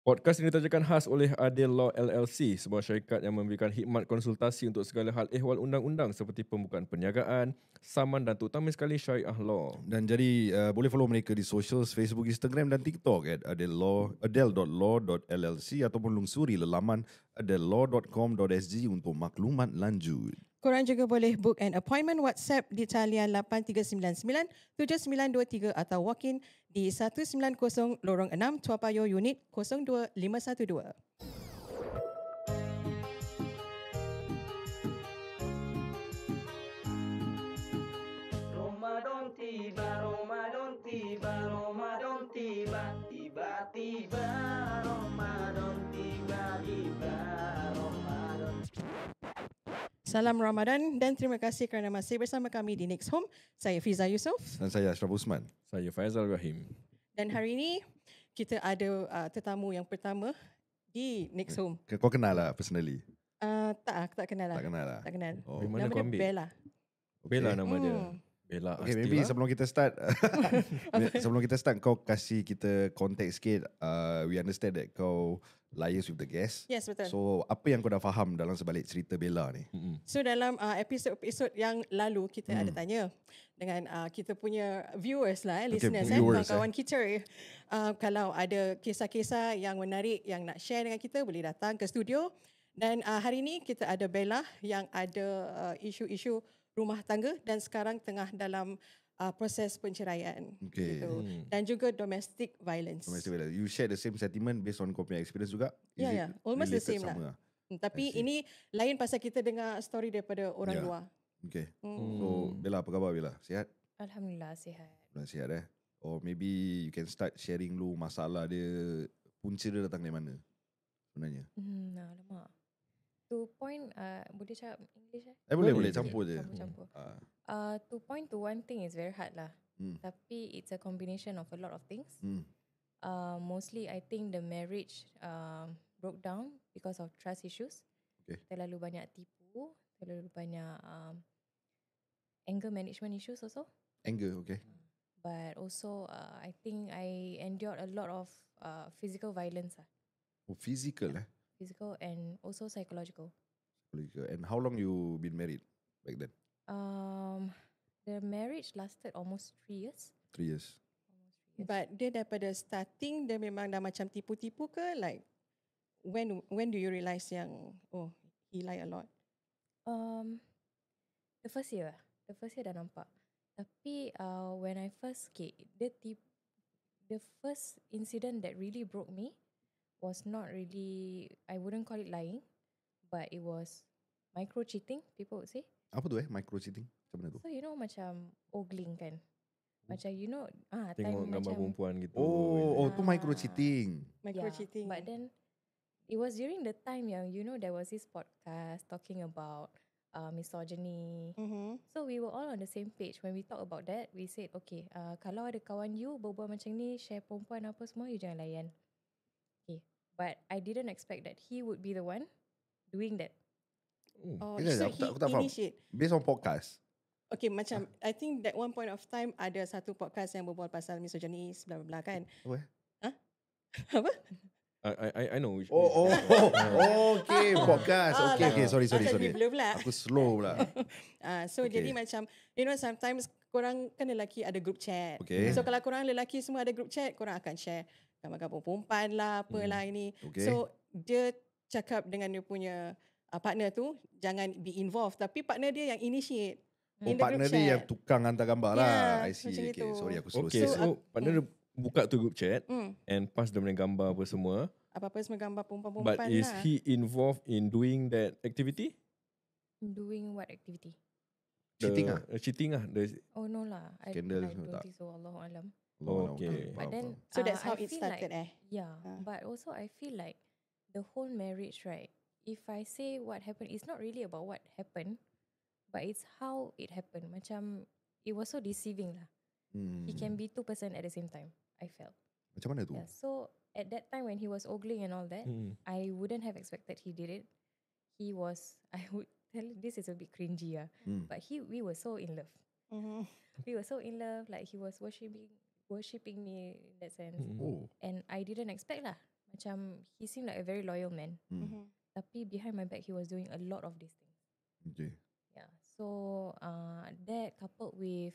Podcast ini ditajakan khas oleh Adil Law LLC, sebuah syarikat yang memberikan khidmat konsultasi untuk segala hal ehwal undang-undang seperti pembukaan perniagaan, saman dan terutama sekali syariah law. Dan jadi boleh follow mereka di socials, Facebook, Instagram dan TikTok at adel.law.llc ataupun lungsuri lelaman adellaw.com.sg untuk maklumat lanjut. Korang juga boleh book an appointment WhatsApp di talian 8399-7923 atau walk-in di 190 Lorong 6 Tua Payoh Unit 02512. Ramadan tiba, Ramadan tiba, Ramadan tiba, tiba-tiba Ramadan tiba-tiba Ramadan. Salam Ramadan dan terima kasih kerana masih bersama kami di Next Home. Saya Fiza Yusof Dan saya Ashraf Usman. Saya Faizal Rahim. dan hari ini kita ada tetamu yang pertama di Next Home. Kau kenal lah personally? Aku tak kenal lah. Tak kenal lah? Tak kenal. Oh. Dari mana Nama kau dia ambil? Bella. Bella nama dia. Hmm. Bella Okay, Astila. maybe sebelum kita start sebelum kita start kau kasih kita konteks sikit. We understand that kau liaise with the guest. Yes, betul. So apa yang kau dah faham dalam sebalik cerita Bella ni? So dalam episod-episod yang lalu kita ada tanya dengan kita punya viewers lah, listeners, viewers, kawan-kawan kita. Kalau ada kisah-kisah yang menarik yang nak share dengan kita, boleh datang ke studio. Dan hari ini kita ada Bella yang ada isu-isu rumah tangga dan sekarang tengah dalam proses penceraian. Okay. Gitu. Dan juga domestic violence. Domestic violence. You share the same sentiment based on kau punya experience juga? Is Ya, it ya. Almost the related same lah. sama? Tapi ini lain pasal kita dengar story daripada orang Ya. luar. Okay. So Bella, apa khabar Bella? Sihat? Alhamdulillah sihat. Dah sihat Or maybe you can start sharing dulu masalah dia, punca dia datang dari mana sebenarnya? Alamak. To point, boleh cakap English Boleh campur je. Campur. Ah. To point to one thing is very hard lah. Hmm. Tapi it's a combination of a lot of things. Hmm. Mostly I think the marriage broke down because of trust issues. Okay. Terlalu banyak tipu, terlalu banyak anger management issues also. Anger, okay. But also I think I endured a lot of physical violence lah. Oh, physical Physical and also psychological. And how long you been married back then? The marriage lasted almost 3 years. 3 years. But dia daripada starting dia memang dah macam tipu-tipu ke, like when do you realise yang he lie a lot? The first year dah nampak. Tapi when I first the first incident that really broke me was not really, I wouldn't call it lying, but it was micro cheating, people would say. Apa tu micro cheating? Macam mana tu? So you know macam ogling kan, macam you know Tengok time gambar macam perempuan gitu. Tu micro cheating. Micro cheating. But then it was during the time yang you know there was this podcast talking about misogyny. So we were all on the same page. When we talk about that, we said okay, kalau ada kawan you berbual macam ni, share perempuan apa semua, you jangan layan. Okay, but I didn't expect that he would be the one doing that. Oh, Aku so tak he faham. initiate. Based on podcast. Okay, macam I think that one point of time ada satu podcast yang berbual pasal misogynis bla bla bla kan. Apa? I know which. Okay, podcast. Okay, sorry. Asal blur pula. Aku slow pula. So jadi macam you know sometimes korang kan lelaki ada group chat. Okay. So kalau korang lelaki semua ada group chat, korang akan share gambar-gambar perempuan lah, apalah ini. Okay. So dia cakap dengan dia punya partner tu jangan be involved, tapi partner dia yang initiate. In the Partner group dia chat. yang tukang hantar gambar lah. I Yeah, see. macam Okay, itu. sorry aku slow. Okay, So, so partner dia buka tu group chat Hmm. and pass dia punya gambar apa semua. Apa-apa semua gambar perempuan-perempuan But is lah. he involved in doing that activity? Doing what activity? Cheating ah? Cheating ah. Oh no lah, I Scandal don't tak? think so. Allahu alam. Okay. But then So that's how I it feel started like, Yeah, but also I feel like the whole marriage, right? If I say what happened, it's not really about what happened, but it's how it happened. Macam it was so deceiving lah. He can be 2% at the same time, I felt. Macam mana tu? Yeah, so at that time when he was ogling and all that, I wouldn't have expected he did it. He was, I would tell this is a bit cringy, but we were so in love. We were so in love, like he was worshipping me in that sense. Oh. And I didn't expect lah. macam he seemed like a very loyal man. Mhm. Tapi behind my back, he was doing a lot of these things. Okay. Yeah. So that coupled with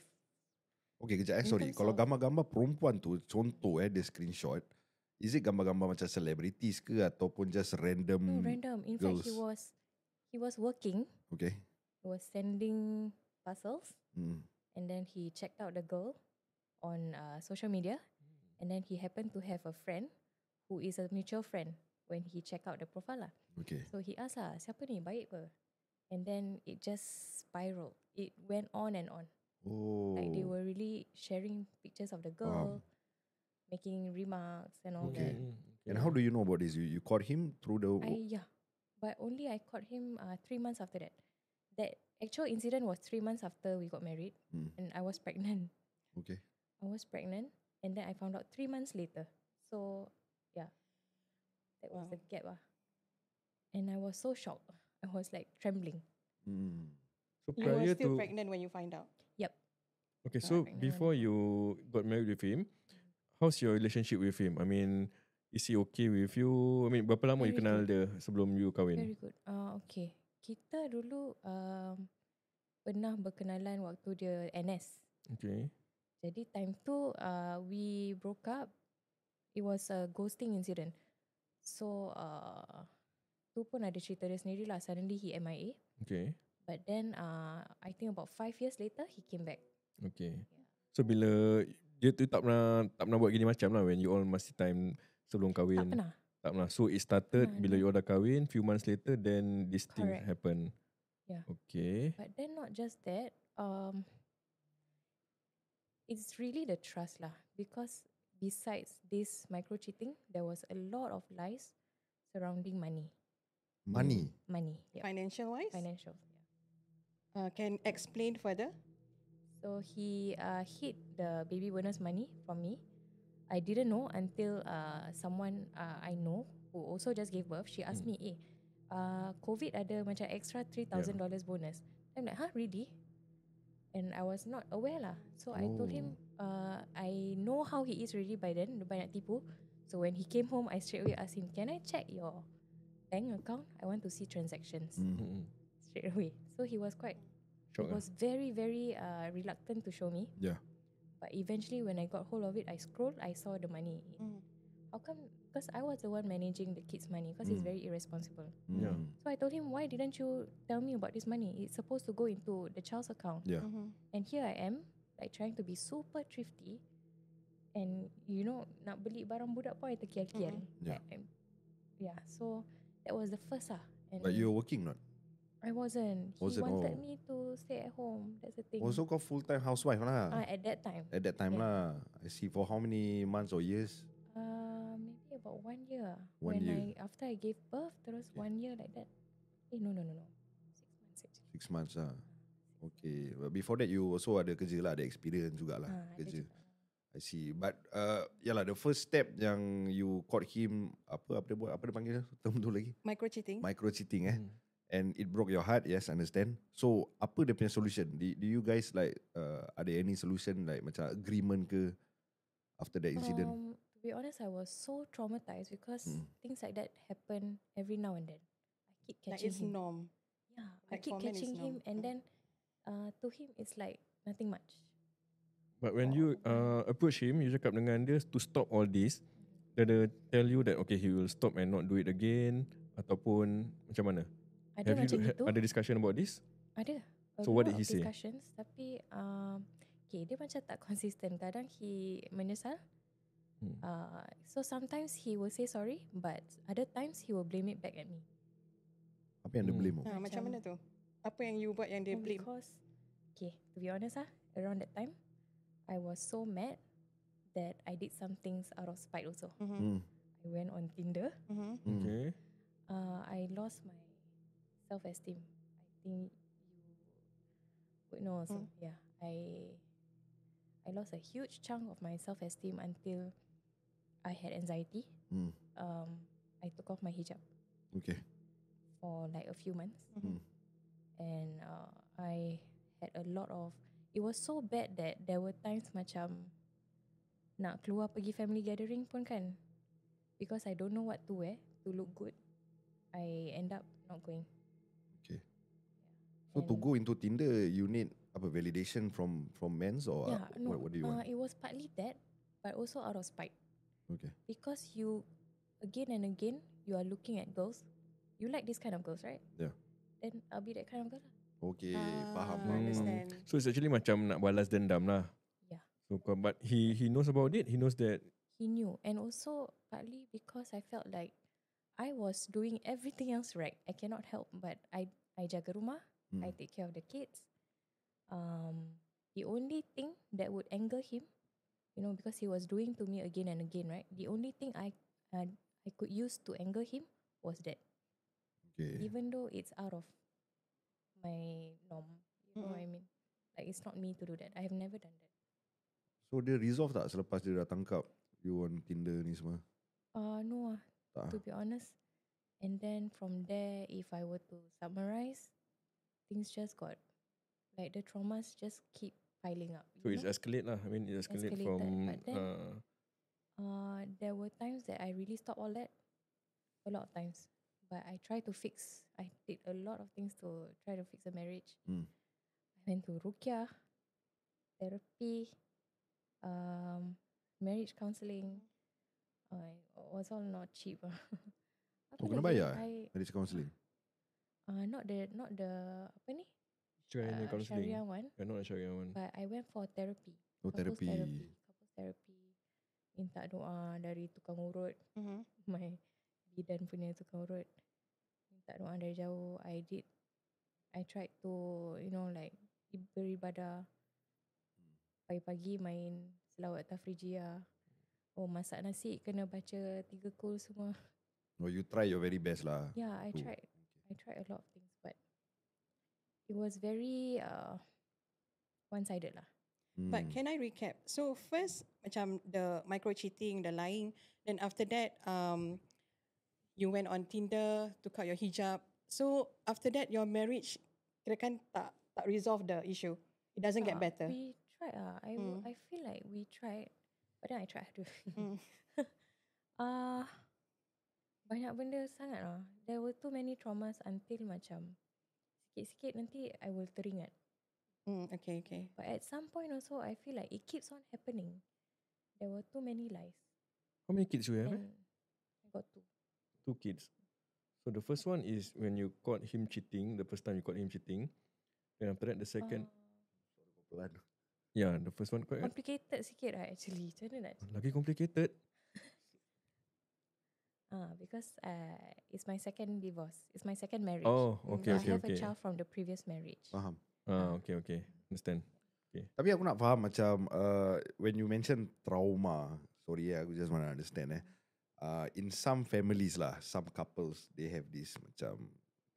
Okay, kejap In sorry. terms Kalau of- gambar-gambar perempuan tu, contoh dia screenshot, is it gambar-gambar macam celebrities ke ataupun just random? no random. In fact, girls. he was working. Okay. He was sending parcels, Hmm. and then he checked out the girl on social media, and then he happened to have a friend who is a mutual friend when he checked out the profile lah. Okay. So he asked lah, siapa ni, baik ke? And then it just spiraled. It went on and on. Oh. Like they were really sharing pictures of the girl, making remarks and all Okay. that. And how do you know about this? You caught him through the... Yeah, but only I caught him 3 months after that. That actual incident was 3 months after we got married, and I was pregnant. Okay. I was pregnant, and then I found out 3 months later. So yeah, that was the gap and I was so shocked. I was like trembling. Hmm. So You were prior still to pregnant when you find out. Yep. okay, so pregnant before you got married with him, how's your relationship with him? I mean, is he okay with you? I mean, berapa lama you Very kenal dia sebelum you kahwin? Very good. Okay. Kita dulu pernah berkenalan waktu dia NS. Okay. Jadi time tu we broke up. It was a ghosting incident. So tu pun ada cerita dia sendiri lah. Suddenly he MIA. Okay. But then I think about 5 years later he came back. Okay. So bila dia tu tak pernah buat gini macam lah when you all masih time sebelum kahwin. Tak pernah. Tak pernah. So it started Pernah, bila you all dah kahwin, few months later then this thing Correct. happen. Yeah. Okay. But then not just that, it's really the trust lah. Because besides this micro cheating, there was a lot of lies surrounding money. Money. Money, yeah. Financial wise? Financial. Yeah. Can explain further? So he hid the baby bonus money from me. I didn't know until someone I know who also just gave birth. She asked me, COVID ada macam extra $3,000 bonus. I'm like, huh, really? And I was not aware lah. So I told him, I know how he is already by then, dia banyak tipu. So when he came home, I straight away asked him, can I check your bank account? I want to see transactions. Straight away. So he was quite, Shock he was very, very reluctant to show me. Yeah. But eventually when I got hold of it, I scrolled, I saw the money. How come? Because I was the one managing the kids' money because he's very irresponsible. Yeah. So I told him, why didn't you tell me about this money? It's supposed to go into the child's account. Yeah. And here I am, like trying to be super thrifty. And you know, nak beli barang budak pun I terkial-kial. Yeah. Yeah, so that was the first lah. And But you're working not? I wasn't. He Wasn't, wanted oh. me to stay at home. That's the thing. Also kau full-time housewife lah. At that time. At that time Yeah. lah. I see for how many months or years? Maybe about 1 year. 1 year. After I gave birth, terus 1 year like that. No. 6 months actually. 6 months lah. Okay. But before that you also ada kerja lah, ada experience jugalah Ada kerja. juga. I see. But yalah, the first step yang you caught him, apa dia buat, apa dia panggil term tu lagi? Micro cheating? Micro cheating and it broke your heart. Yes, understand. So apa dia punya solution? Do you guys like ada any solution like macam agreement ke after that incident? To be honest, I was so traumatized because things like that happen every now and then. I keep Like catching it's him. norm. Yeah, Like I keep for men it's catching him, norm. and then to him it's like nothing much. But when you approach him, you cakap dengan dia to stop all this. Dia tell you that okay, he will stop and not do it again ataupun macam mana? Ada Have macam you gitu. ada discussion about this? Ada. So what lot did he of say? Discussions, tapi okay, dia macam tak konsisten. Kadang he menyesal. So sometimes he will say sorry, but other times he will blame it back at me. Apa yang dia blame? Macam mana tu? Apa yang you buat yang dia blame? Because, okay, to be honest around that time, I was so mad that I did some things out of spite also. I went on Tinder. Okay. I lost my self-esteem. I think you would know also. Yeah, I lost a huge chunk of my self-esteem until I had anxiety. I took off my hijab Okay. for like a few months, and I had a lot of. It was so bad that there were times macam nak keluar pergi family gathering pun kan, because I don't know what to wear to look good, I end up not going. Okay. So to And- go into Tinder, you need apa validation from men's or Yeah, no. what do you want? It was partly that, but also out of spite. Okay. Because you, again and again, you are looking at girls. You like this kind of girls, right? Yeah. Then I'll be that kind of girl lah. Okay, faham. Ah, understand. So it's actually macam nak balas dendam lah. Yeah. So but he knows about it. He knows that. He knew. And also partly because I felt like I was doing everything else right. I cannot help but I jaga rumah. I take care of the kids. The only thing that would anger him, because he was doing to me again and again, right? The only thing I could use to anger him was that. Okay. Even though it's out of my norm. You know what I mean? Like it's not me to do that. I have never done that. So dia resolve tak selepas dia dah tangkap you on Tinder ni semua? No, Tak. to be honest. And then from there, if I were to summarize, things just got, like the traumas just keep piling up. So you it's know? escalate lah. I mean, it escalate Escalated, from. but then there were times that I really stopped all that. A lot of times. But I tried to fix. I did a lot of things to try to fix the marriage. I went to Rukia, therapy, marriage counselling. It was all not cheap. Apa Oh, kena lagi? bayar marriage counselling? Not the apa ni? Syariah counselling. Sharia one. Not a Sharia one. But I went for therapy. Oh, Couples therapy. Couples therapy. Minta doa dari tukang urut. My bidan punya tukang urut. Minta doa dari jauh. I tried to, like beribadah. Pagi-pagi main selawat tafrijiyah. Oh, masak nasi kena baca 3 kul semua. Oh, you try your very best lah. Yeah, I to- tried. I tried a lot of things, but it was very one-sided lah. But can I recap? So first macam the micro cheating, the lying, then after that you went on Tinder, took out your hijab. So after that your marriage kirakan tak resolve the issue. It doesn't get better. We tried I feel like we tried, but then I tried to. Banyak benda sangat lah. There were too many traumas until macam sikit-sikit nanti I will teringat. Okay. But at some point also I feel like it keeps on happening. There were too many lies. How many kids you have? And I got 2. 2 kids. So the first one is when you caught him cheating. The first time you caught him cheating. And after that the second. Pelan. Yeah, the first one quite. Complicated sikit lah actually. Macam mana nak Lagi complicated. because it's my second divorce. It's my second marriage. Oh, okay, So I have okay. a child from the previous marriage. Faham. Okay. Understand. Tapi aku nak faham macam when you mention trauma, sorry aku just want to understand in some families lah, some couples they have this macam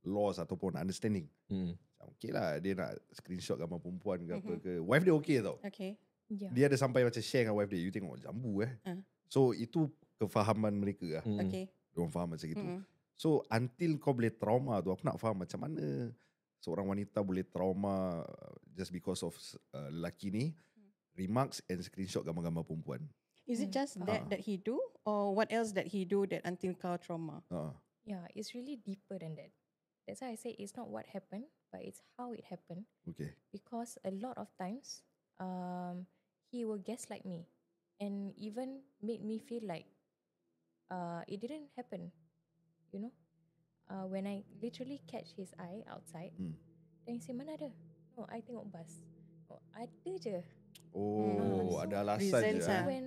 laws ataupun understanding. Macam okay lah dia nak screenshot gambar perempuan ke apa ke. Wife dia okay tau. Okay. Yeah. Dia ada sampai macam share dengan wife dia, you tengok jambu So itu kefahaman mereka lah. Okay. Diorang faham macam gitu. So until kau boleh trauma tu, aku nak faham macam mana seorang wanita boleh trauma just because of lelaki ni remarks and screenshot gambar-gambar perempuan. Is it just that he do, or what else that he do that until kau trauma? Yeah, it's really deeper than that. That's why I say it's not what happened, but it's how it happened. Okay. Because a lot of times, he will gaslight me, and even made me feel like it didn't happen. You know, when I literally catch his eye outside, then he say mana ada? No, I tengok bus. Oh, ada je. Oh, So ada alasan je. reasons So Ah. when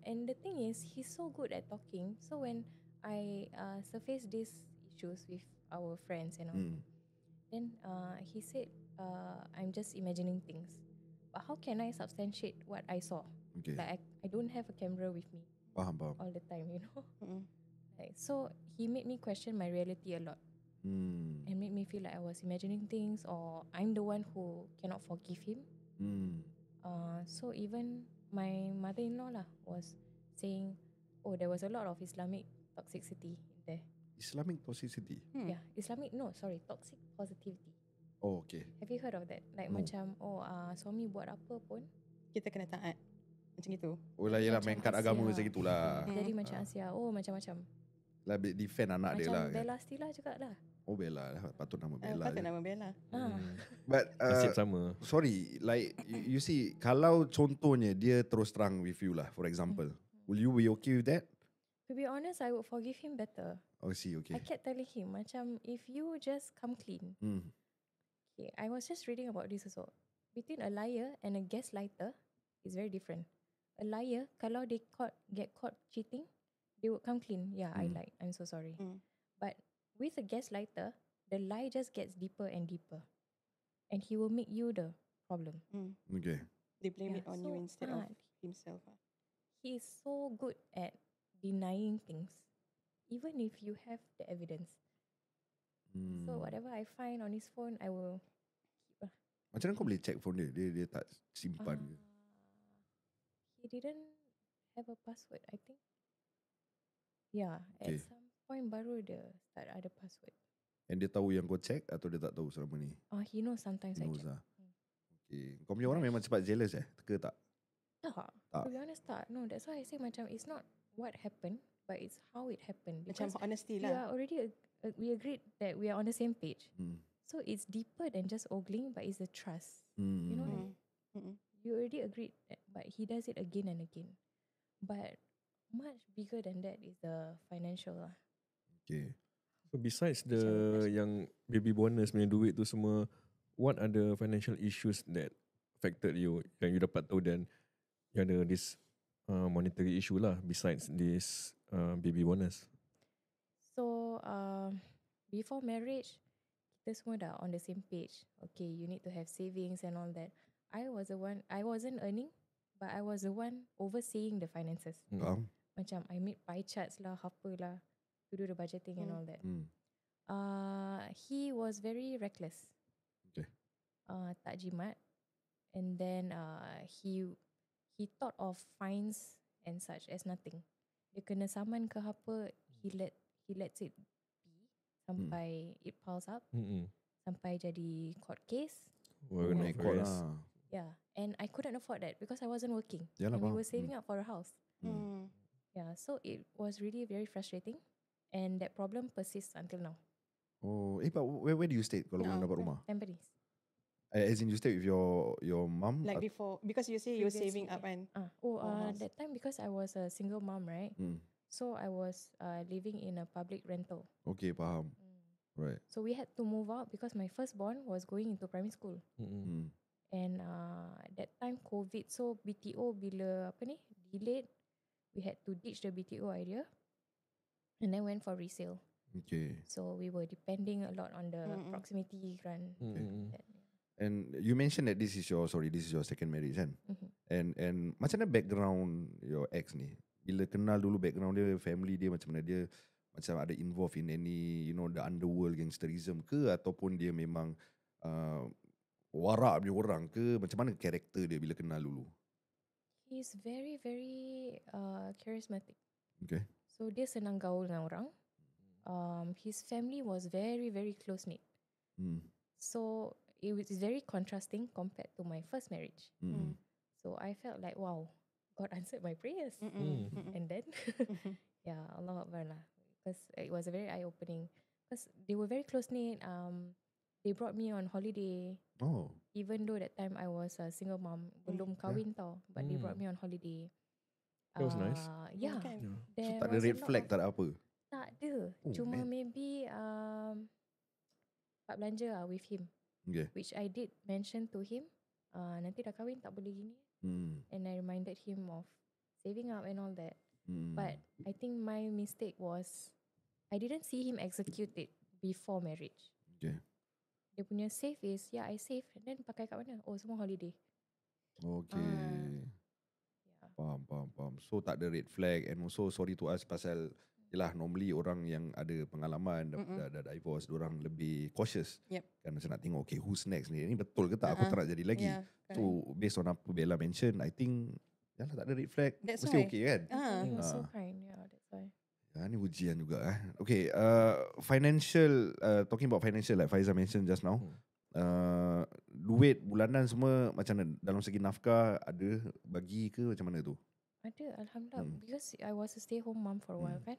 and the thing is, he's so good at talking. So when I surface these issues with our friends, then he said, "I'm just imagining things." But how can I substantiate what I saw? Okay. Like I don't have a camera with me Faham. all the time, Like so, he made me question my reality a lot, and made me feel like I was imagining things, or I'm the one who cannot forgive him. So even my mother-in-law lah was saying, oh, there was a lot of Islamic toxicity there. Islamic toxicity. Yeah, toxic positivity. Oh, okay. Have you heard of that? Like No. macam, suami buat apa pun, Kita kena taat. Macam gitu. Oh lah, yelah, Macam main kad agama Asia. macam gitulah. Jadi macam Asia. Oh, macam-macam. Lah defend anak dia Macam lah kan. Bella Stila juga lah. Oh, Bella lah. Patut nama Bella Patut je. nama Bella. But Nasib sama. sorry, like you see, kalau contohnya dia terus terang with you lah, for example, will you be okay with that? To be honest, I would forgive him better. Oh, see, okay. I kept telling him, macam if you just come clean. Okay, I was just reading about this also. Between a liar and a gaslighter is very different. A liar, kalau they get caught cheating, they would come clean. Yeah, I lied. I'm so sorry. But with a gaslighter, the lie just gets deeper and deeper. And he will make you the problem. Okay. They blame Yeah, it on so you instead of hard. himself. He is so good at denying things, even if you have the evidence. So whatever I find on his phone, I will keep. Macam mana kau boleh check phone dia? Dia tak simpan ke? He didn't have a password, I think. Yeah, Okay. at some point baru dia start ada password. And dia tahu yang kau check atau dia tak tahu selama ni? He knows sometimes I Knows check. lah. Okay. Kau punya orang memang cepat jealous ke tak? Tak. Tak. To be honest tak. No, that's why I say macam it's not what happened, but it's how it happened. Macam Because honesty we lah. are already we agreed that we are on the same page. Hmm. So it's deeper than just ogling, but it's the trust. You know what I mean? You already agreed, but he does it again and again. But much bigger than that is the financial lah. Okay. So besides the yang baby bonus punya duit tu semua, what are the financial issues that affected you yang you dapat tahu dan you ada this monetary issue lah besides this baby bonus? So before marriage, kita semua dah on the same page. Okay, you need to have savings and all that. I wasn't earning, but I was the one overseeing the finances. Faham? Macam I made pie charts lah, apa lah, to do the budgeting and all that. He was very reckless. Okay. Tak jimat. And then he thought of fines and such as nothing. Dia kena saman ke apa, he lets it be sampai it piles up, sampai jadi court case. Well, Naik court lah. Yeah, and I couldn't afford that because I wasn't working. Yalah, And we faham. were saving up for a house. Yeah, so it was really very frustrating, and that problem persists until now. Oh, but where do you stay kalau belum dapat rumah? Tampines. As in you stay with your mum? Like before, because you say you're saving up Previously. and That time because I was a single mom, right? So I was living in a public rental. Okay, faham. Right. So we had to move out because my firstborn was going into primary school. And that time COVID, so BTO bila delayed, we had to ditch the BTO idea and then went for resale. Okay. So we were depending a lot on the proximity grant. And you mentioned that this is your second marriage kan? And macam mana background your ex ni? Bila kenal dulu background dia, family dia macam mana, dia macam ada involved in any the underworld gangsterism ke, ataupun dia memang warak punya orang ke? Macam mana karakter dia bila kenal dulu? He's very, very charismatic. Okay. So dia senang gaul dengan orang. His family was very, very close-knit. So it was very contrasting compared to my first marriage. So I felt like, wow, God answered my prayers. And then, yeah, Allah Akbar lah. Because it was a very eye-opening. Because they were very close-knit. They brought me on holiday. Oh. Even though that time I was a single mom, belum kahwin tau. But they brought me on holiday. That was nice. Yeah. So There tak ada was a red lot flag, of- tak ada apa? Tak ada. Oh, Cuma man. maybe part belanja with him. Okay. Which I did mention to him. Nanti dah kahwin tak boleh gini. And I reminded him of saving up and all that. But I think my mistake was I didn't see him execute it before marriage. Okay. Dia punya save is, yeah, I save. And then pakai kat mana? Oh, semua holiday. Okay. Yeah. Faham. So tak ada red flag, and also sorry to us pasal yelah, normally orang yang ada pengalaman dah divorce, orang lebih cautious. Yep. Kan macam nak tengok okay, who's next ni? Ini betul ke tak? Aku tak nak jadi lagi. Yeah, So based on apa Bella mention, I think yalah, tak ada red flag. That's Mesti why. okay kan? He was so kind. Yeah, that's why. Ni ujian juga. Okay, financial, talking about financial like Faizal mentioned just now, duit bulanan semua macam mana? Dalam segi nafkah ada bagi ke macam mana tu? Ada, Alhamdulillah. Because I was a stay-home mom for a while kan.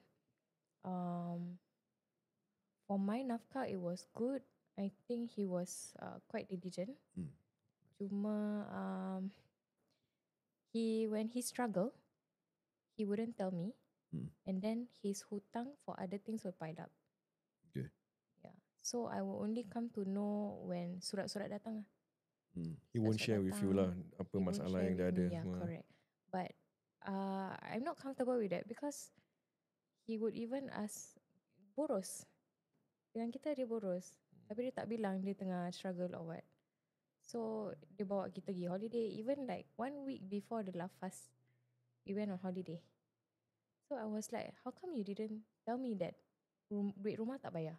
For my nafkah, it was good. I think he was quite diligent. Cuma when he struggle, he wouldn't tell me. And then his hutang for other things will pile up. Okay. Yeah. So I will only come to know when surat-surat datang lah. He won't share with you lah apa He won't masalah share yang dia with ada me, yeah, semua. correct. But I'm not comfortable with that because he would even ask boros. Dengan kita dia boros. Tapi dia tak bilang dia tengah struggle or what. So dia bawa kita pergi holiday. Even like 1 week before the last fast, we went on holiday. So I was like, how come you didn't tell me that duit rumah tak bayar?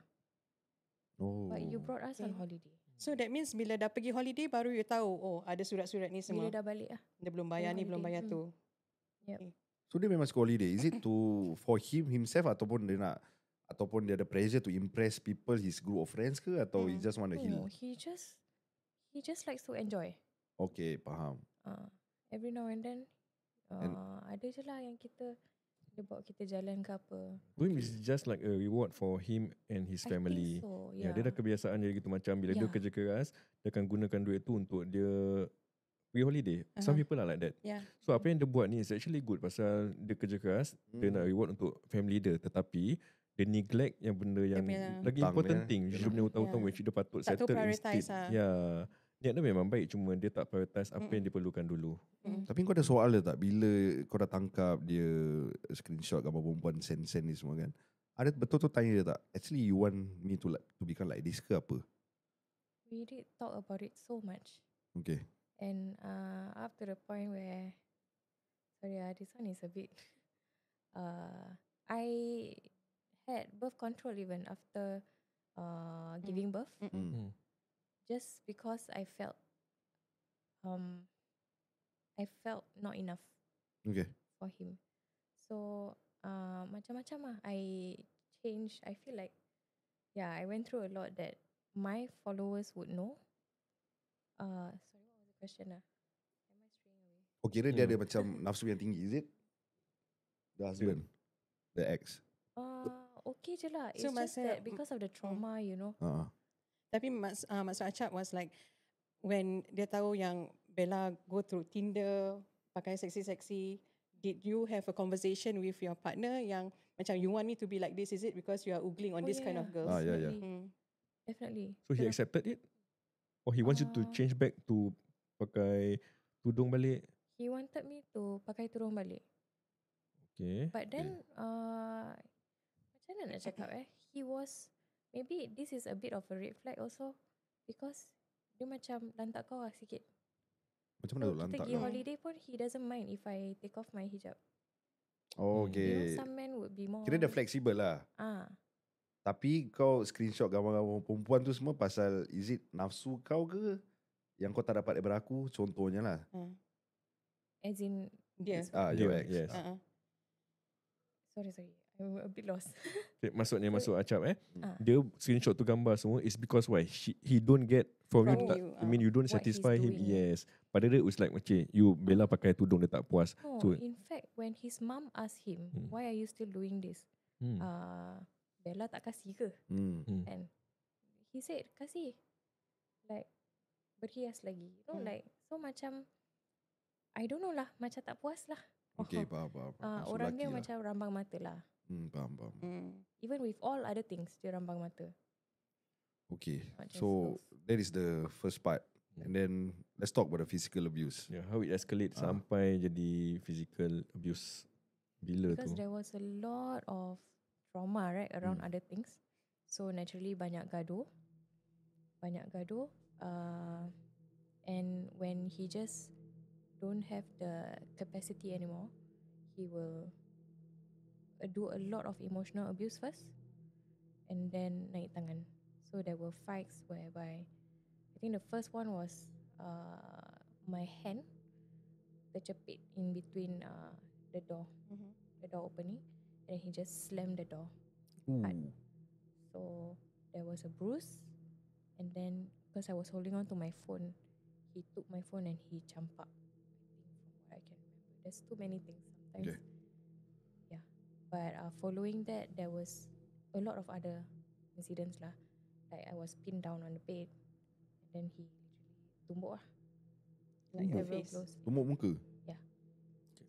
Oh. But you brought us on Okay. holiday. So that means bila dah pergi holiday baru you tahu, oh ada surat-surat ni semua. Bila dah balik lah. Dia belum bayar ni, belum bayar holiday. tu. So dia memang suka holiday. Is it to for himself ataupun dia nak ataupun dia ada pressure to impress people, his group of friends ke atau he just want to heal? No, he just likes to enjoy. Okay, faham. Every now and then ada je lah yang dia bawa kita jalan ke apa. To him it's just like a reward for him and his family. I think so, Ya, dia dah kebiasaan jadi gitu macam bila dia Yeah. kerja keras, dia akan gunakan duit tu untuk dia pergi holiday. Some people are like that. Yeah. So apa yang dia buat ni is actually good pasal dia kerja keras, dia nak reward untuk family dia, tetapi dia neglect yang benda yang punya lagi hutang important dia. thing, dia punya hutang-hutang Yeah. which dia patut Tak tahu settle prioritize instead. lah. Ya. Niat dia memang baik, cuma dia tak prioritize apa yang diperlukan dulu. Tapi kau ada soal tak bila kau dah tangkap dia screenshot gambar perempuan sen-sen ni semua kan? Ada betul-betul tanya dia tak? Actually you want me to become like this ke apa? We did talk about it so much. Okay. And up to the point where, sorry this one is a bit, I had birth control even after giving birth. Just because I felt not enough Okay. for him. So macam-macam lah. I changed. I feel like, yeah, I went through a lot that my followers would know. Sorry, what was the question lah? Am I straying away? Oh kira dia ada macam nafsu yang tinggi, is it? The husband, the ex. Okay je lah. It's So just masa- that because of the trauma, you know. Tapi Maksud Acap was like when dia tahu yang Bella go through Tinder, pakai seksi-seksi, did you have a conversation with your partner yang macam you want me to be like this, is it because you are oogling on this kind of girls? Yeah. Definitely. Definitely. So he accepted it? Or he wants you to change back to pakai tudung balik? He wanted me to pakai tudung balik. Okay. But then, macam mana nak cakap he was, maybe this is a bit of a red flag also because dia macam lantak kau lah sikit. Macam mana So tu kita lantak pergi kau? holiday pun he doesn't mind if I take off my hijab. Oh, You know, okay. some men would be more. Kira dia fleksibel lah. Tapi kau screenshot gambar-gambar perempuan tu semua pasal is it nafsu kau ke yang kau tak dapat daripada aku? Contohnya lah. As in, Dia. Your Yeah, ex. yes. sorry, I'm a bit lost. Okay, maksudnya masuk Acap dia screenshot tu gambar semua is because why? He don't get from From you, you, I mean you don't what he's satisfy him. doing. Yes. Pada dia it's like macam you Bella pakai tudung dia tak puas. No, So in fact, when his mom asked him, why are you still doing this? Bella tak kasih ke? And he said, kasih. Like, berhias lagi. You know, like, so macam, I don't know lah, macam tak puas lah. Okay, faham. So Orang dia laki lah. macam rambang mata lah. Faham. Even with all other things, dia rambang mata. Okay. Not just So those. that is the first part. And then let's talk about the physical abuse. yeah, how it escalate sampai jadi physical abuse. Bila Because tu? there was a lot of trauma, right, around other things. So naturally banyak gaduh. And when he just don't have the capacity anymore, he will do a lot of emotional abuse first and then naik tangan. So there were fights whereby I think the first one was my hand terjepit in between the door opening, and he just slammed the door hard. So there was a bruise, and then because I was holding on to my phone. He took my phone and he campak. From what I can remember, there's too many things sometimes. Okay. Yeah, but following that, there was a lot of other incidents lah. Like I was pinned down on the bed, and then he literally tumbuk lah. Like your Several face. blows. Tumbuk muka.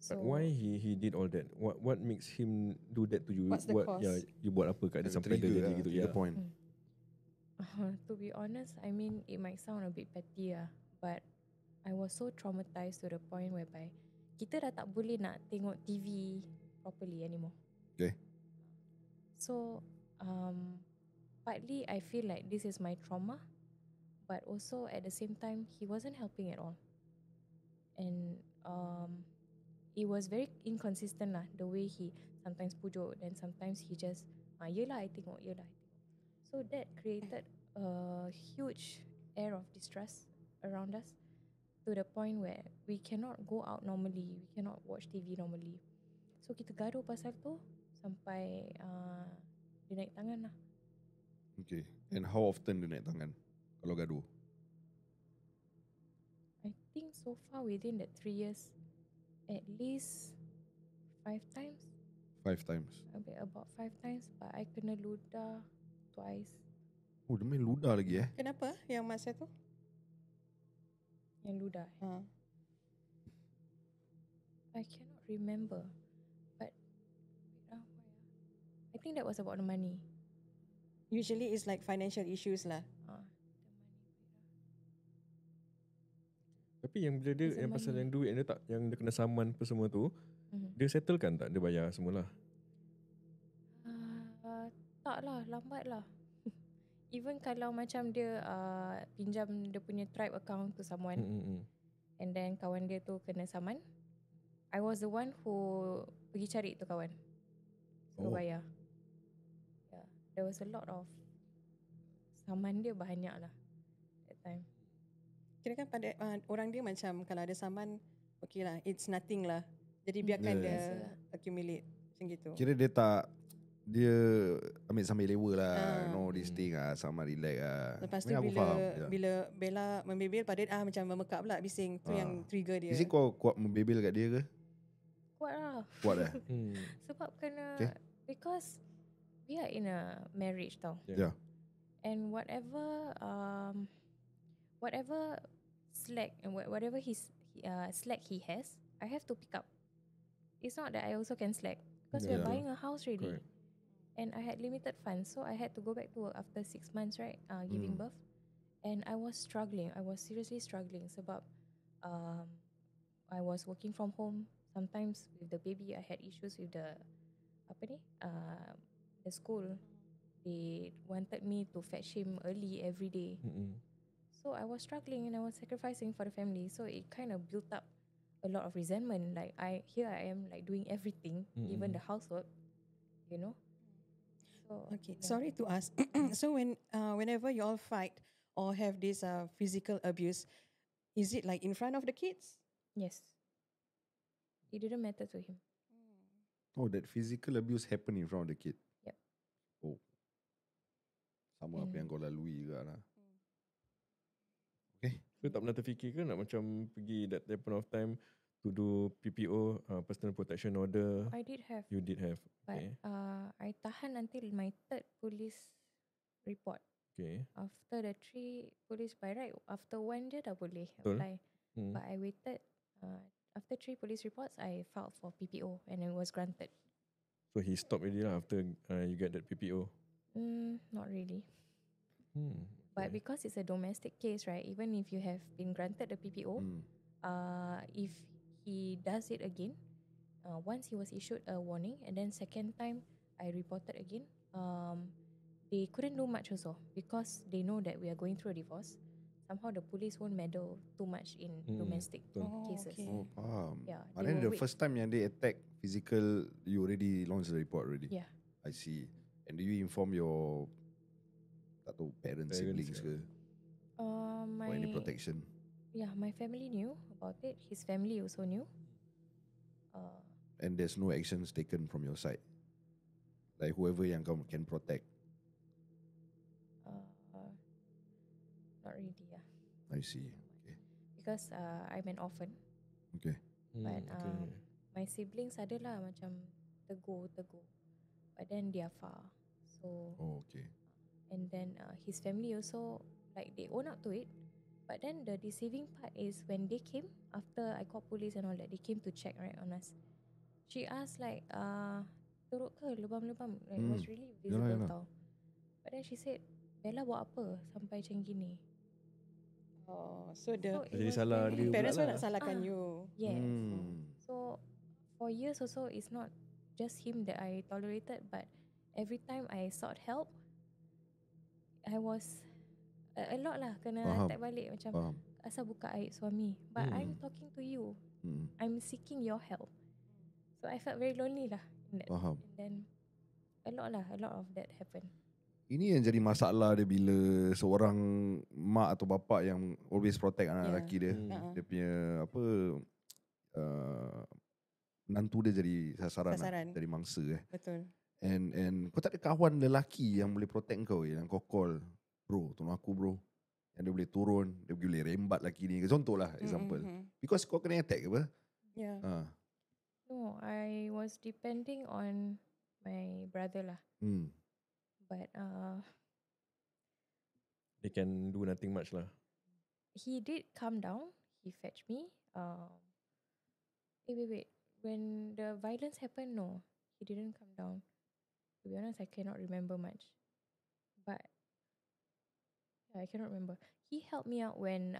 But why he did all that? What makes him do that to you? What's the cause? Yeah, you buat apa kat dia sampai dia Trigger jadi lah, gitu? trigger Yeah. point. To be honest, I mean, it might sound a bit petty lah, but I was so traumatized to the point whereby kita dah tak boleh nak tengok TV properly anymore. Okay. So, partly I feel like this is my trauma, but also at the same time, he wasn't helping at all. And it was very inconsistent lah, the way he sometimes pujuk, then sometimes he just, yelah I tengok, yelah I tengok. So that created a huge air of distress around us to the point where we cannot go out normally, we cannot watch TV normally. So kita gaduh pasal tu sampai dia naik tangan lah. Okay. And how often dia naik tangan kalau gaduh? I think so far within that 3 years, at least 5 times. 5 times. About 5 times, but I kena ludah twice. Oh, dia main ludah lagi Kenapa yang masa tu? Yang ludah. Ha. I cannot remember, but I think that was about the money. Usually it's like financial issues lah. Tapi yang bila dia It's a yang pasal money. yang duit yang dia tak yang dia kena saman apa semua tu, dia settle kan tak? Dia bayar semula. Tak lah, lambat lah. Even kalau macam dia pinjam dia punya tribe account to someone, and then kawan dia tu kena saman, I was the one who pergi cari tu kawan. So bayar. Yeah, there was a lot of saman dia banyak lah that time. Kira kan pada orang dia macam kalau ada saman, okay lah, it's nothing lah. Jadi biarkan Yeah. dia Biasa. accumulate macam gitu. Kira dia ambil sambil lewa lah. No, this thing sama relax lah. Lepas tu I mean, aku bila faham, yeah. bila Bella membebel pada dia macam memekak pula bising. Tu yang trigger dia. Is it kau kuat membebel kat dia ke? Kuat lah. Kuat dah? Sebab kena Okay. because we are in a marriage tau. Yeah. And whatever slack and whatever slack he has, I have to pick up. It's not that I also can slack because we're Yeah. buying a house already. Correct. And I had limited funds, so I had to go back to work after 6 months, right? Giving birth. And I was struggling. I was seriously struggling sebab I was working from home. Sometimes with the baby, I had issues with the school. They wanted me to fetch him early every day. So I was struggling and I was sacrificing for the family. So it kind of built up a lot of resentment. Like I am like doing everything, even the housework, you know. So Okay, yeah. sorry to ask. So whenever you all fight or have this physical abuse, is it like in front of the kids? Yes. It didn't matter to him. Oh, that physical abuse happen in front of the kid? Yep. Oh. Sama apa yang kau lalui juga lah. Okay. So tak pernah terfikir ke nak macam pergi that point of time to do PPO, personal protection order? I did have, You did have. but Okay. I tahan until my 3rd police report. Okay. After the 3 police, by right, after 1 je dah boleh Betul. apply. But I waited. After 3 police reports, I filed for PPO and it was granted. So he stopped already lah after you get that PPO. Not really. But because it's a domestic case, right? Even if you have been granted the PPO, if he does it again, once he was issued a warning, and then second time I reported again, they couldn't do much also because they know that we are going through a divorce. Somehow the police won't meddle too much in domestic cases. okay. Oh, faham. Yeah, And they then will the wait. first time yang they attack physical, you already launched the report already? Yeah. I see. And do you inform your tak tahu, parents, siblings ke? My For any protection? Yeah, my family knew about it. His family also knew. And there's no actions taken from your side? Like whoever yang kau can protect? Not really. I see. Okay. Because I'm an orphan. Okay. But okay. my siblings adalah macam tegur. But then they are far. So Oh, okay. and then his family also like they own up to it. But then the deceiving part is when they came after I called police and all that, they came to check right on us. She asked like teruk ke lebam-lebam, like it was really visible Yalah. tau. But then she said, Bella buat apa sampai macam gini? Oh, so the it Jadi was salah very- dia parents pula pun lah. nak salahkan Ah. you. Yes. Hmm. So for years also it's not just him that I tolerated, but every time I sought help, I was a lot lah kena Faham. attack balik macam Faham. asal buka aib suami. But I'm talking to you. I'm seeking your help. So I felt very lonely lah. in that. Faham. And then a lot of that happened. Ini yang jadi masalah dia bila seorang mak atau bapa yang always protect anak Yeah. lelaki dia. Uh-uh. Dia punya apa menantu dia jadi sasaran. Sasaran. Jadi mangsa Betul. And kau tak ada kawan lelaki yang boleh protect kau yang kau call, bro, tolong aku bro. Yang dia boleh turun, dia boleh rembat lelaki ni. Contoh lah example. Because kau kena attack ke apa? Yeah. No, I was depending on my brother lah. But They can do nothing much lah. he did come down. He fetched me. Wait. When the violence happened, no, he didn't come down. To be honest, I cannot remember much. But yeah, I cannot remember. He helped me out when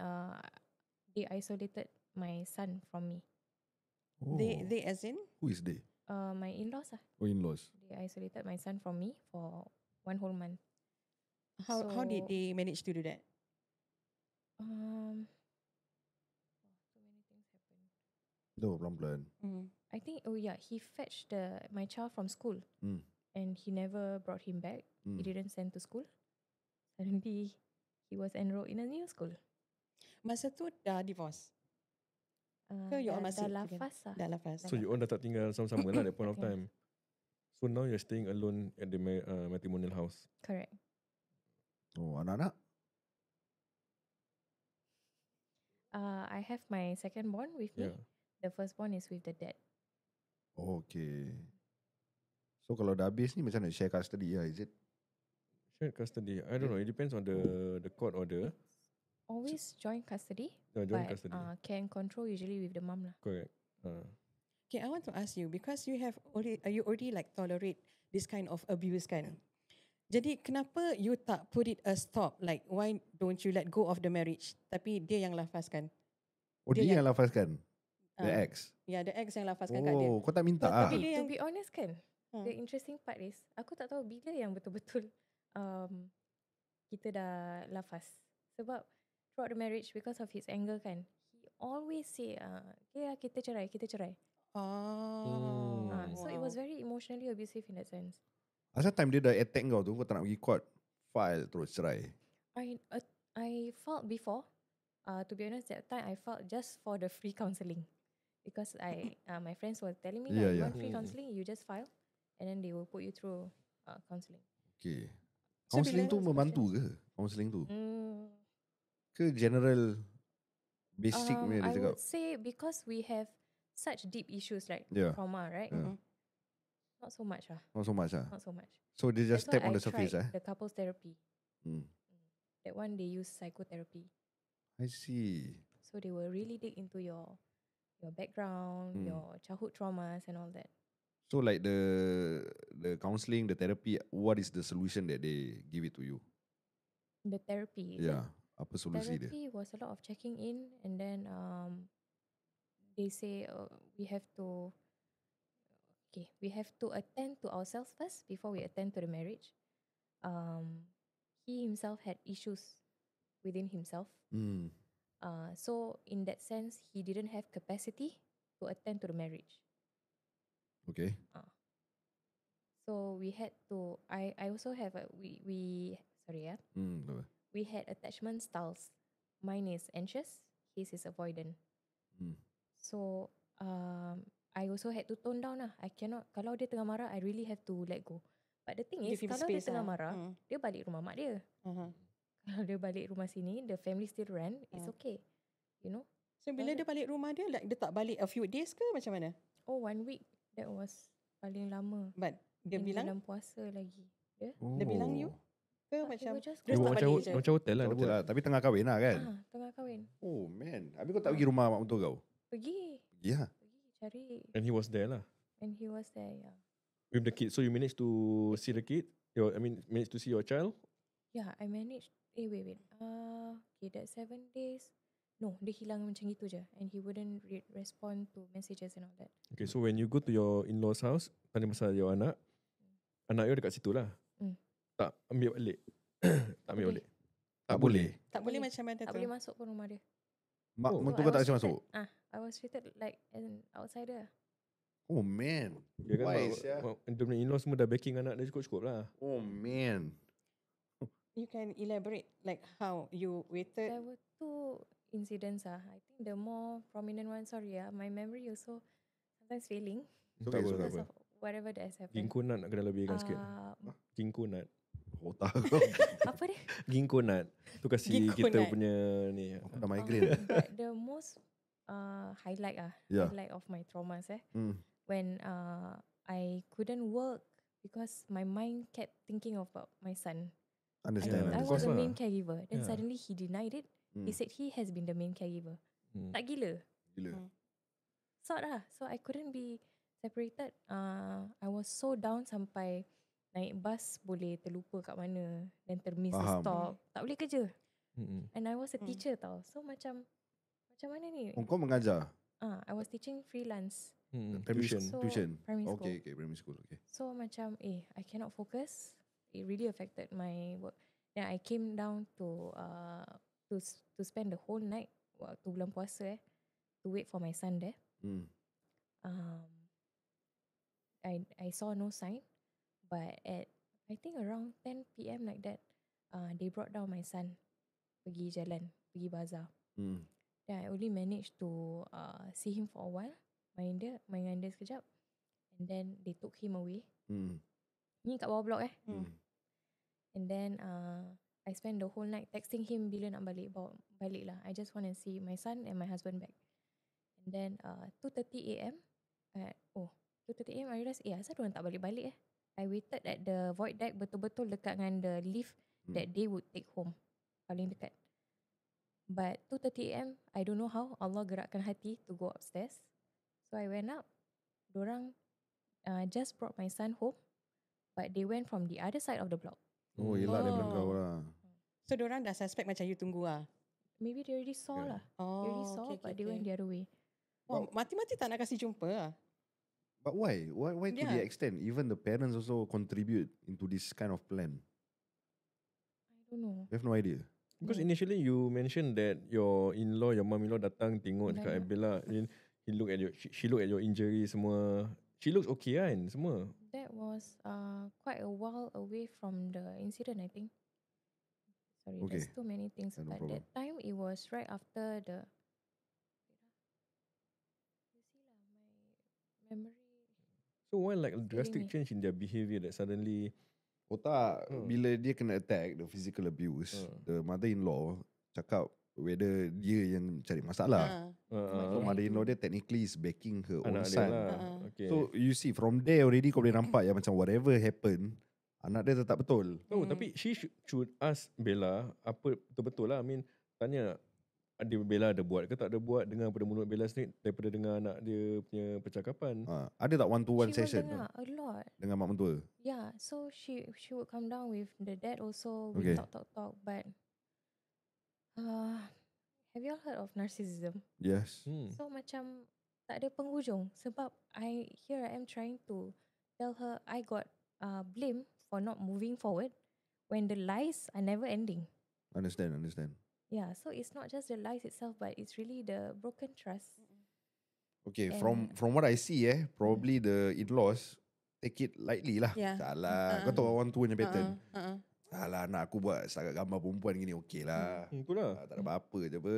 they isolated my son from me. Oh. They as in? Who is they? My in-laws lah. Oh, in-laws. They isolated my son from me for 1 whole month. How did So- they manage to do that? So many things happened. Dah pelan-pelan. I think he fetched my child from school, Hmm. and he never brought him back. He didn't send to school. Suddenly, he was enrolled in a new school. Masa tu dah divorce. Ke you all masih dah together? lafaz lah. Dah lafaz. So you all dah tak tinggal sama-sama lah at that point of Okay. time. So now you're staying alone at the matrimonial house. Correct. Oh, anak-anak? I have my second born with me. Yeah. The first born is with the dad. Oh, okay. So kalau dah habis ni macam mana? Share custody lah, is it? Shared custody. I don't know. It depends on the court order. Always joint custody, Joint but custody. can control usually with the mum lah. Correct. Okay, I want to ask you because you already like tolerate this kind of abuse kan. Jadi kenapa you tak put it a stop? Like why don't you let go of the marriage? Tapi dia yang lafazkan. Oh, dia Dia yang lafazkan? The Ah. ex? Ya, the ex yang lafazkan kat dia. Oh, kau tak minta Tapi ah? dia To yang- be honest kan, Hmm. the interesting part is aku tak tahu bila yang betul-betul kita dah lafaz. Sebab throughout the marriage, because of his anger kan, he always say kita cerai. Oh. So it was very emotionally abusive in that sense. Asal time dia dah attack kau tu, kau tak nak pergi court, file terus cerai. I felt before, to be honest, that time I felt just for the free counselling, because my friends were telling me Yeah, that you yeah. want free counselling, you just file, and then they will put you through counselling. Okay. So Counselling bila- tu membantu ke? Counselling tu? Mm, Ke general basic punya dia I cakap? would say because we have such deep issues like Yeah. trauma, right? Yeah. Not so much lah. Not so much ah. Not so much. So they just That's tap why on I the surface tried the couples therapy. Hmm. That one they use psychotherapy. I see. So they will really dig into your background, your childhood traumas and all that. So like the counselling, the therapy, what is the solution that they give it to you? The therapy. is it? Yeah. Apa solusi dia? Therapy was a lot of checking in, and then they say we have to attend to ourselves first before we attend to the marriage. He himself had issues within himself. Hmm. So in that sense, he didn't have capacity to attend to the marriage. Okay. So we had to. I also have Hmm. apa? we had attachment styles. Mine is anxious, his is avoidant. Hmm. So I also had to tone down lah. I cannot, kalau dia tengah marah, I really have to let go. But the thing is, Give him kalau dia space tengah lah. marah, dia balik rumah mak dia. Uh-huh. Kalau dia balik rumah sini, the family still run, it's okay. You know? So bila dia balik rumah dia, like dia tak balik a few days ke macam mana? Oh, 1 week. That was paling lama. But dia And bilang, bulan puasa lagi. dia bilang you ke Tak, macam he will just terus go. tak macam balik je? macam hotel lah dia Betul buat. lah. Tapi tengah kahwin lah kan. Tengah kahwin. Oh man. Habis kau tak pergi rumah mak mentua kau? Pergi Ya. cari. And he was there lah And he was there, yeah. with the kid. So you managed to see the kid? Managed to see your child? Yeah, I managed. Wait. Okay, that 7 days. No, dia hilang macam gitu je. And he wouldn't respond to messages and all that. Okay, so when you go to your in-laws house, tanya pasal your anak you dekat situ lah. Tak ambil balik. Tak ambil Boleh. balik. Tak boleh. Tak boleh macam mana Tak tu? boleh masuk pun rumah dia. Mak Oh. mentua So kau I tak was kasi masuk? I was treated like an outsider. Oh man. Dia kan Why sia? dia punya in-laws semua dah backing anak dia cukup-cukup lah. Oh man. You can elaborate like how you waited. There were 2 incidents. I think the more prominent one, sorry, my memory also sometimes failing So, Tak okay, apa, so tak because apa. of whatever that has happened. Ginkgo nut nak kena lebihkan sikit. Ginkgo nut. Otak kau. Apa dia? Ginkgo nut. Tu kasi Ginkgo kita nut. punya ni. Aku dah migraine. But the most highlight Yeah. highlight of my traumas Hmm. when I couldn't work because my mind kept thinking about my son. Understand. I of was course the lah. main caregiver. Then Yeah. suddenly he denied it. He said he has been the main caregiver. Tak gila. Gila. Sort lah. So I couldn't be separated. I was so down sampai naik bus boleh terlupa kat mana. Then termiss the Faham. stop. Tak boleh kerja. Mm-mm. And I was a teacher tau. So macam mana ni? Oh, kau mengajar? I was teaching freelance. Primary Tuition. So Tuition. primary school. Okay, primary school. Okay. So macam I cannot focus. It really affected my work. Then I came down to spend the whole night waktu bulan puasa to wait for my son there. Hmm. I saw no sign, but at I think around 10 PM like that, they brought down my son pergi jalan, pergi bazar. Hmm. Then I only managed to see him for a while, main dengan dia sekejap, and then they took him away. Hmm. Ni kat bawah blok Hmm. And then I spent the whole night texting him bila nak balik lah. I just want to see my son and my husband back. And then 2:30 AM 2:30 AM I realised asal diorang tak balik-balik I waited at the void deck betul-betul dekat dengan the lift that they would take home. Paling dekat. But 2:30 AM I don't know how Allah gerakkan hati to go upstairs. So I went up. Diorang just brought my son home, but they went from the other side of the block. Oh, yelah daripada Oh. kau lah. So diorang dah suspect macam you tunggu lah. Maybe they already saw Yeah. lah. Oh, They already saw, but they went the other way. Oh, mati-mati tak nak kasih jumpa lah. But why? Why to the Yeah. extent? Even the parents also contribute into this kind of plan. I don't know. You have no idea. Because initially you mentioned that your in-law, your mum-in-law datang tengok dekat Bella. I mean, she look at your injury semua. She looks okay kan semua. That was quite a while away from the incident, I think. Sorry, Okay. there's too many things. Yeah, no But that time it was right after the. You see lah, my memory. So why like a drastic me. change in their behaviour that suddenly Otak bila dia kena attack, the physical abuse, the mother-in-law cakap whether dia yang cari masalah. So mother-in-law dia technically is backing her own anak dia son. lah. Okay. So you see from there already kau boleh nampak yang macam whatever happen, anak dia tetap betul. Tapi she should ask Bella apa betul-betul lah. I mean, tanya Bella ada buat ke tak ada buat, dengar pada mulut Bella sendiri daripada dengar anak dia punya percakapan. Ada tak one-to-one She will session dengar a lot. dengan mak mentua? Yeah, so she would come down with the dad also. Okay. We talk. But have you all heard of narcissism? Yes. So macam tak ada penghujung sebab I am trying to tell her I got blame for not moving forward when the lies are never ending. Understand. Yeah, so it's not just the lies itself, but it's really the broken trust. Okay, And- from what I see probably the in-laws take it lightly lah. Yeah. Salah. Kau tahu orang tua punya pattern. Uh-uh. Alah anak aku buat setakat gambar perempuan gini okey lah. Itulah. Tak ada apa-apa je apa.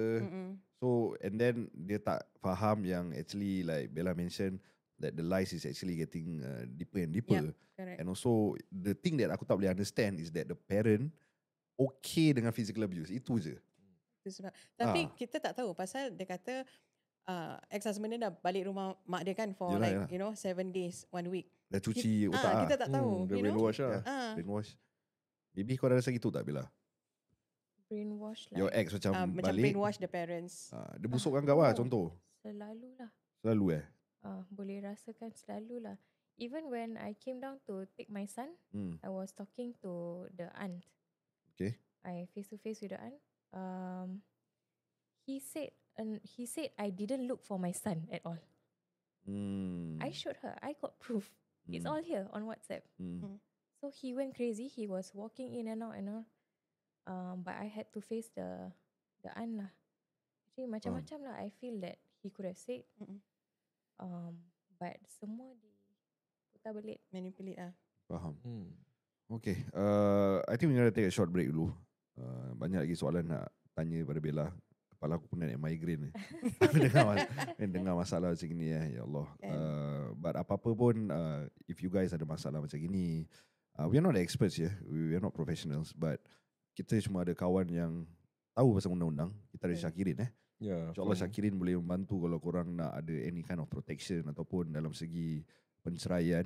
So and then dia tak faham yang actually like Bella mentioned that the lies is actually getting deeper and deeper. Yeah, correct. And also the thing that aku tak boleh understand is that the parent okay dengan physical abuse. Itu je. Itu sebab. Tapi kita tak tahu pasal dia kata ex-husband dia dah balik rumah mak dia kan for Yelah. 7 days, 1 week. Dah cuci otak Kita tak tahu. Dia brainwash lah. Brainwash. Maybe kau dah rasa gitu tak Bella? Brainwash lah. Your ex macam Macam balik. brainwash the parents. Dia busukkan kau lah contoh. Selalu lah. Selalu Boleh rasakan selalu lah. Even when I came down to take my son, I was talking to the aunt. Okay. I face to face with the aunt. He said I didn't look for my son at all. I showed her. I got proof. It's all here on WhatsApp. So he went crazy. He was walking in and out and all. But I had to face the aunt lah. Actually macam-macam lah. I feel that he could have said. But semua diputar balik. Manipulate lah. Faham. Okay. I think we're gonna take a short break dulu. Banyak lagi soalan nak tanya pada Bella. Kepala aku penat migraine ni. dengar masalah macam ni ya Allah. But apa-apa pun, if you guys ada masalah macam gini, we are not the experts ya. We are not professionals. But kita cuma ada kawan yang tahu pasal undang-undang. Kita ada Syakirin InsyaAllah Syakirin boleh membantu kalau korang nak ada any kind of protection ataupun dalam segi penceraian.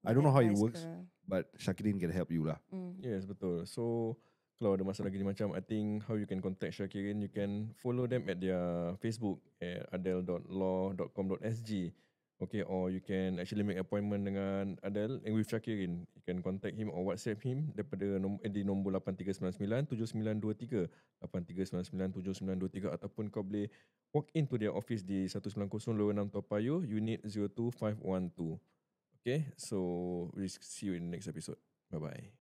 I don't know how it works, but Syakirin can help you lah. Yes, betul. So kalau ada masalah gini macam, I think how you can contact Syakirin, you can follow them at their Facebook at adel.law.com.sg. Okay, or you can actually make appointment dengan Adel and with Syakirin. You can contact him or WhatsApp him daripada di nombor 8399-7923 8399-7923 ataupun kau boleh walk into their office di 190 Lorong 6 Toa Payoh, Unit 02512. Okay, so we'll see you in the next episode. Bye-bye.